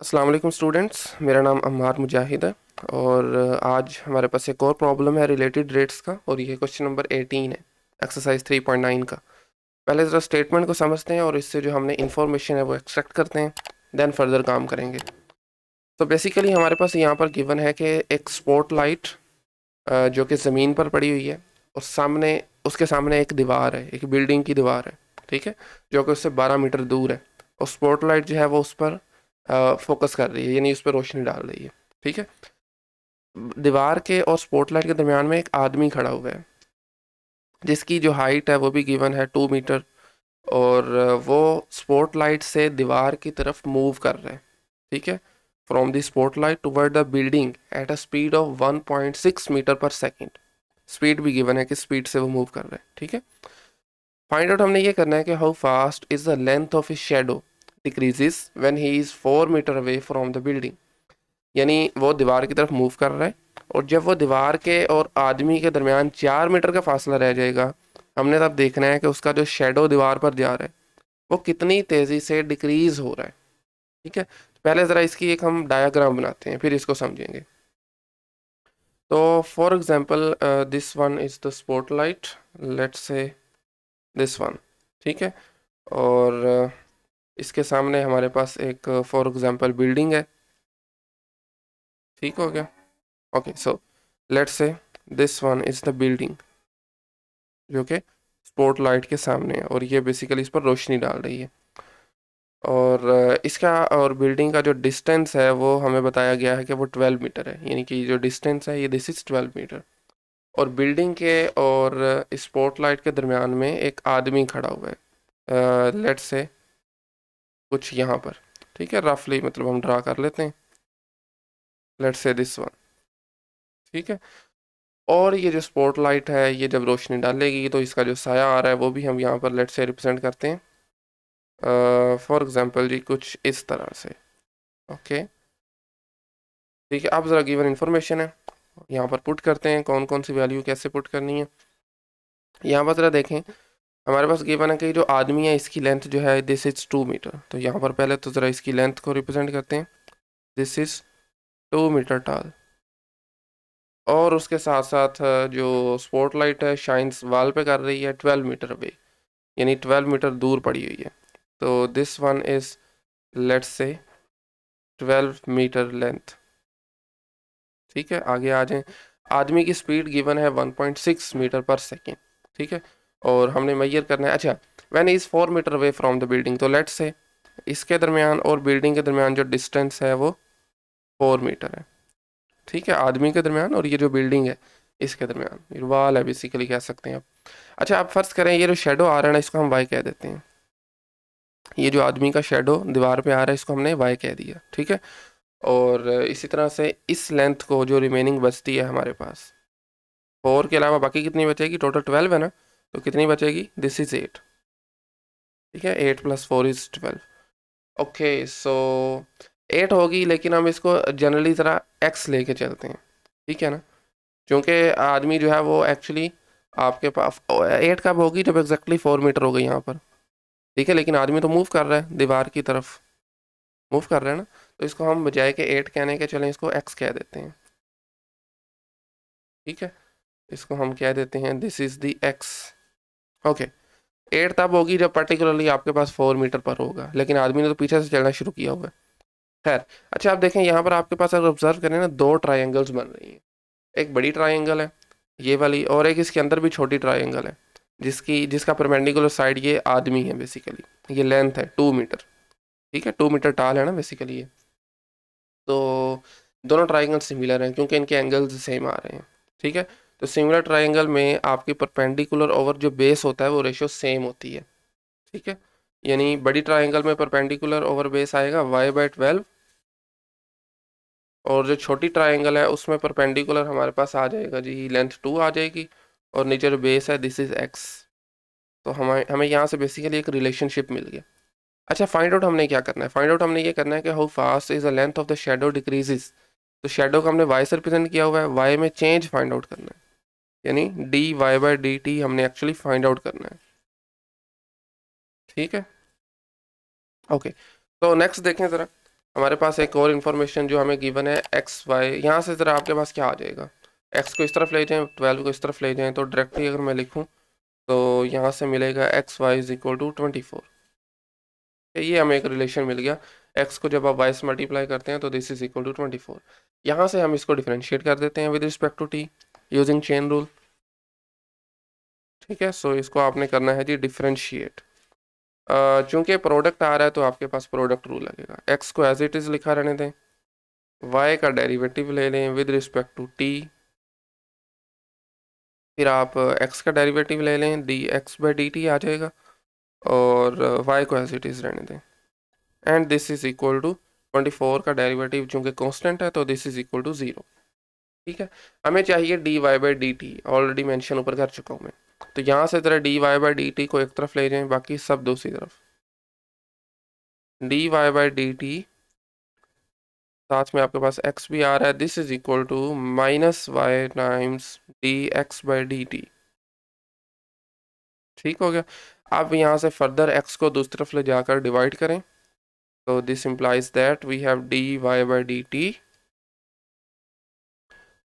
अस्सलाम वालेकुम स्टूडेंट्स, मेरा नाम अम्मार मुजाहिद है। और आज हमारे पास एक और प्रॉब्लम है रिलेटेड रेट्स का, और ये क्वेश्चन नंबर 18 है, एक्सरसाइज 3.9 का। पहले ज़रा स्टेटमेंट को समझते हैं और इससे जो हमने इन्फॉर्मेशन है वो एक्सट्रैक्ट करते हैं, देन फर्दर काम करेंगे। तो बेसिकली हमारे पास यहाँ पर गिवन है कि एक स्पॉट लाइट जो कि ज़मीन पर पड़ी हुई है, और सामने उसके सामने एक दीवार है, एक बिल्डिंग की दीवार है, ठीक है, जो कि उससे 12 मीटर दूर है। और स्पॉट लाइट जो है वो उस पर फोकस कर रही है, यानी उस पर रोशनी डाल रही है, ठीक है। दीवार के और स्पॉटलाइट के दरमियान में एक आदमी खड़ा हुआ है, जिसकी जो हाइट है वो भी गिवन है 2 मीटर। और वो स्पॉटलाइट से दीवार की तरफ मूव कर रहा है, ठीक है, from the spotlight toward the building at a speed of 1.6 metre पर सेकेंड। स्पीड भी गिवन है कि स्पीड से वो मूव कर रहा है, ठीक है। फाइंड आउट हमने ये करना है कि how fast is the length of his shadow decreases when he is 4 metre away from the building. यानी वो दीवार की तरफ मूव कर रहा है, और जब वो दीवार के और आदमी के दरमियान 4 मीटर का फासला रह जाएगा, हमने तब देखना है कि उसका जो शेडो दीवार पर जा रहा है वो कितनी तेज़ी से डिक्रीज हो रहा है, ठीक है। पहले ज़रा इसकी एक हम डायग्राम बनाते हैं, फिर इसको समझेंगे। तो for example this one is the spotlight, let's say this one, ठीक है। और इसके सामने हमारे पास एक फॉर एग्जांपल बिल्डिंग है, ठीक हो गया। Okay, so let's say this one is the building जो कि स्पॉट लाइट के सामने है, और ये बेसिकली इस पर रोशनी डाल रही है। और इसका और बिल्डिंग का जो डिस्टेंस है वो हमें बताया गया है कि वो 12 मीटर है, यानी कि जो डिस्टेंस है ये दिस इज़ 12 मीटर। और बिल्डिंग के और स्पॉट लाइट के दरमियान में एक आदमी खड़ा हुआ है, लेट्स से कुछ यहाँ पर, ठीक है, रफली मतलब हम ड्रा कर लेते हैं, लेट्स से दिस वन, ठीक है। और ये जो स्पॉट लाइट है ये जब रोशनी डालेगी तो इसका जो साया आ रहा है वो भी हम यहाँ पर लेट्स से रिप्रेजेंट करते हैं, फॉर एग्जांपल जी कुछ इस तरह से। ओके, ठीक है। अब ज़रा गिवन इन्फॉर्मेशन है, यहाँ पर पुट करते हैं कौन कौन सी वैल्यू कैसे पुट करनी है। यहाँ पर ज़रा देखें, हमारे पास गिवन है कि जो आदमी है इसकी लेंथ जो है दिस इज़ 2 मीटर। तो यहाँ पर पहले तो ज़रा इसकी लेंथ को रिप्रेजेंट करते हैं, दिस इज़ 2 मीटर टाल। और उसके साथ साथ जो स्पॉट लाइट है शाइन्स वाल पे कर रही है 12 मीटर अवे, यानी 12 मीटर दूर पड़ी हुई है। तो this one is let's say 12 metre length, ठीक है। आगे आ जाएं, आदमी की स्पीड गिवन है 1.6 मीटर पर सेकेंड, ठीक है। और हमने मेजर करना है, अच्छा, when is 4 metre away from the building, तो लेट्स से इसके दरमियान और बिल्डिंग के दरमियान जो डिस्टेंस है वो 4 मीटर है, ठीक है, आदमी के दरमियान और ये जो बिल्डिंग है इसके दरमियान, ये वाल है बेसिकली कह सकते हैं आप। अच्छा, आप फर्ज करें ये जो शेडो आ रहा है ना इसको हम वाई कह देते हैं। ये जो आदमी का शेडो दीवार पे आ रहा है इसको हमने वाई कह दिया, ठीक है। और इसी तरह से इस लेंथ को जो रिमेनिंग बचती है हमारे पास, 4 के अलावा बाकी कितनी बचेगी, टोटल 12 है ना, तो कितनी बचेगी, दिस इज 8, ठीक है, 8 + 4 = 12। ओके, सो 8 होगी, लेकिन हम इसको जनरली ज़रा एक्स लेके चलते हैं, ठीक है ना, क्योंकि आदमी जो है वो एक्चुअली आपके पास 8 कब होगी, जब एग्जैक्टली 4 मीटर हो गई यहाँ पर, ठीक है। लेकिन आदमी तो मूव कर रहा है, दीवार की तरफ मूव कर रहा है ना, तो इसको हम बजाय के 8 कहने के चलें इसको एक्स कह देते हैं, ठीक है। इसको हम कह देते हैं this is the x. Okay, 8 तब होगी जब पर्टिकुलरली आपके पास 4 मीटर पर होगा, लेकिन आदमी ने तो पीछे से चलना शुरू किया हुआ है। खैर, अच्छा, आप देखें यहाँ पर आपके पास अगर ऑब्जर्व करें ना, दो ट्राइंगल्स बन रही हैं। एक बड़ी ट्राइंगल है ये वाली, और एक इसके अंदर भी छोटी ट्राइंगल है, जिसका परपेंडिकुलर साइड ये आदमी है बेसिकली। ये लेंथ है 2 मीटर, ठीक है, 2 मीटर टाल है ना बेसिकली ये। तो दोनों ट्राइंगल सिमिलर हैं क्योंकि इनके एंगल्स सेम आ रहे हैं, ठीक है। तो सिमिलर ट्राइंगल में आपकी परपेंडिकुलर ओवर जो बेस होता है वो रेशियो सेम होती है, ठीक है। यानी बड़ी ट्राइंगल में परपेंडिकुलर ओवर बेस आएगा y/12, और जो छोटी ट्राइंगल है उसमें परपेंडिकुलर हमारे पास आ जाएगा जी लेंथ 2 आ जाएगी, और नीचे जो बेस है दिस इज x। तो हमें हमें यहाँ से बेसिकली एक रिलेशनशिप मिल गया। अच्छा, फाइंड आउट हमने क्या करना है, फाइंड आउट हमने ये करना है कि how fast is the length of the shadow decreases. तो शेडो को हमने y से रिप्रेजेंट किया हुआ है, y में चेंज फाइंड आउट करना है, यानी dy/dt हमने एक्चुअली फाइंड आउट करना है, ठीक है। ओके, तो नेक्स्ट देखें ज़रा, हमारे पास एक और इन्फॉर्मेशन जो हमें गिवन है एक्स वाई, यहाँ से ज़रा आपके पास क्या आ जाएगा, एक्स को इस तरफ ले जाएं, 12 को इस तरफ ले जाएं, तो डायरेक्टली अगर मैं लिखूँ तो यहाँ से मिलेगा x y is equal to 24। ये हमें एक रिलेशन मिल गया, एक्स को जब आप वाई से मल्टीप्लाई करते हैं तो दिस इज इक्वल टू 24। यहाँ से हम इसको डिफरेंशिएट कर देते हैं with respect to t using chain rule. ठीक है, सो इसको आपने करना है जी डिफरेंशिएट। चूंकि प्रोडक्ट आ रहा है तो आपके पास प्रोडक्ट रूल लगेगा, एक्स को एज इट इज़ लिखा रहने दें, वाई का डेरिवेटिव ले लें विद रिस्पेक्ट टू टी, फिर आप एक्स का डेरिवेटिव ले लें, d x by d t आ जाएगा, और वाई को एज इट इज़ रहने दें, and this is equal to 24 का डेरिवेटिव चूंकि कांस्टेंट है तो दिस इज इक्वल टू 0। ठीक है, हमें चाहिए d y by d t, already mention ऊपर कर चुका हूँ मैं, तो यहाँ से ज़रा d y by d t को एक तरफ ले जाएं, बाकी सब दूसरी तरफ, d y by d t, साथ में आपके पास x भी आ रहा है, this is equal to minus y times d x by d t. ठीक हो गया। अब यहाँ से फर्दर x को दूसरी तरफ ले जाकर डिवाइड करें, तो this implies that we have d y by d t,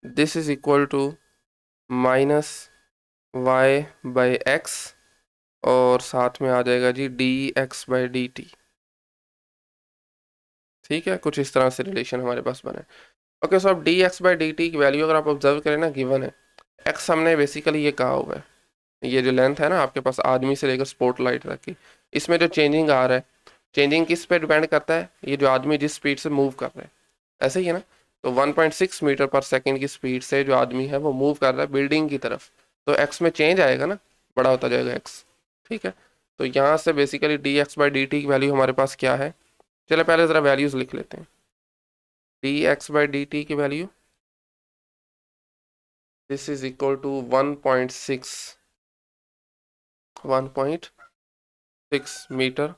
this is equal to minus y by x, और साथ में आ जाएगा जी d x by d t. ठीक है, कुछ इस तरह से रिलेशन हमारे पास बना है। ओके, सो अब D x by d t की वैल्यू अगर आप ऑब्जर्व करें ना, गिवन है एक्स, हमने बेसिकली ये कहा हुआ है, ये जो लेंथ है ना आपके पास आदमी से लेकर स्पॉट लाइट तक की, इसमें जो चेंजिंग आ रहा है, चेंजिंग किस पे डिपेंड करता है, ये जो आदमी जिस स्पीड से मूव कर रहा है, ऐसे ही है ना। तो 1.6 मीटर पर सेकेंड की स्पीड से जो आदमी है वो मूव कर रहा है बिल्डिंग की तरफ, तो एक्स में चेंज आएगा ना, बड़ा होता जाएगा एक्स। ठीक है, तो यहाँ से basically D x by d t की वैल्यू हमारे पास क्या है, चलो पहले ज़रा वैल्यूज़ लिख लेते हैं। D x by d t की value this is equal to 1.6 metre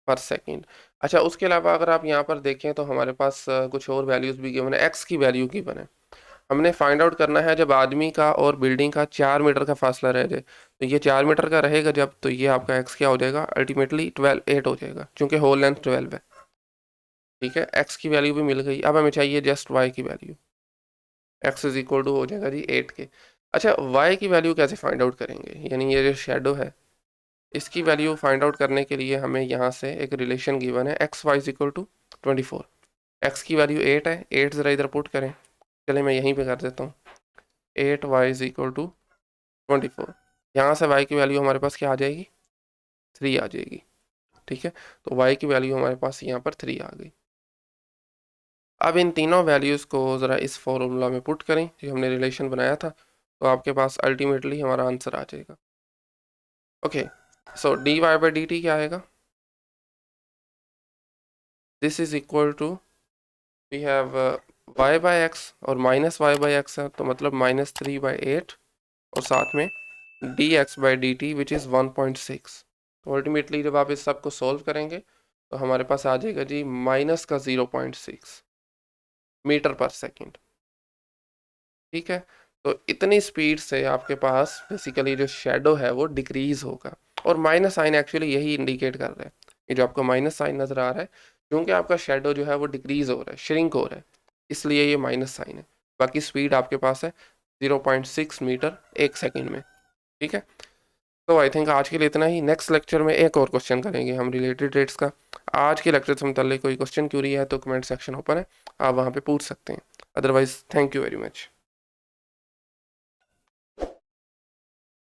पर सेकेंड। अच्छा, उसके अलावा अगर आप यहाँ पर देखें तो हमारे पास कुछ और वैल्यूज़ भी गिवन है, एक्स की वैल्यू गिवन है, हमने फाइंड आउट करना है जब आदमी का और बिल्डिंग का 4 मीटर का फासला रह जाए, तो ये 4 मीटर का रहेगा जब, तो ये आपका एक्स क्या हो जाएगा, अल्टीमेटली 8 हो जाएगा, क्योंकि होल लेंथ 12 है। ठीक है, एक्स की वैल्यू भी मिल गई, अब हमें चाहिए जस्ट वाई की value, x is equal to हो जाएगा जी 8 के। अच्छा, वाई की वैल्यू कैसे फाइंड आउट करेंगे, यानी ये जो शेडो है इसकी वैल्यू फाइंड आउट करने के लिए हमें यहाँ से एक रिलेशन गिवन है, x y is equal to 24, x की वैल्यू 8 है, 8 ज़रा इधर पुट करें, चले मैं यहीं पे कर देता हूँ, 8 वाई इज इक्वल टू 24, यहाँ से वाई की वैल्यू हमारे पास क्या आ जाएगी, 3 आ जाएगी। ठीक है, तो वाई की वैल्यू हमारे पास यहाँ पर 3 आ गई। अब इन तीनों वैल्यूज़ को ज़रा इस फॉर्मूला में पुट करें जो हमने रिलेशन बनाया था, तो आपके पास अल्टीमेटली हमारा आंसर आ जाएगा। Okay, so d y by d t क्या आएगा, this is equal to, we have y by x और माइनस वाई बाई एक्स है, तो मतलब -3/8, और साथ में d x by d t which is 1.6। तो अल्टीमेटली जब आप इस सब को सॉल्व करेंगे तो हमारे पास आ जाएगा जी माइनस का 0.6 मीटर पर सेकेंड। ठीक है, तो इतनी स्पीड से आपके पास बेसिकली जो शेडो है वो डिक्रीज होगा, और माइनस साइन एक्चुअली यही इंडिकेट कर रहा है, ये जो आपको माइनस साइन नज़र आ रहा है, क्योंकि आपका शेडो जो है वो डिक्रीज हो रहा है, श्रिंक हो रहा है, इसलिए ये माइनस साइन है। बाकी स्पीड आपके पास है 0.6 मीटर एक सेकेंड में। ठीक है, तो आई थिंक आज के लिए इतना ही, नेक्स्ट लेक्चर में एक और क्वेश्चन करेंगे हम रिलेटेड रेट्स का। आज के लेक्चर से मुताल्लिक कोई क्वेश्चन क्यूरी है तो कमेंट सेक्शन ओपन है, आप वहाँ पे पूछ सकते हैं, otherwise thank you very much.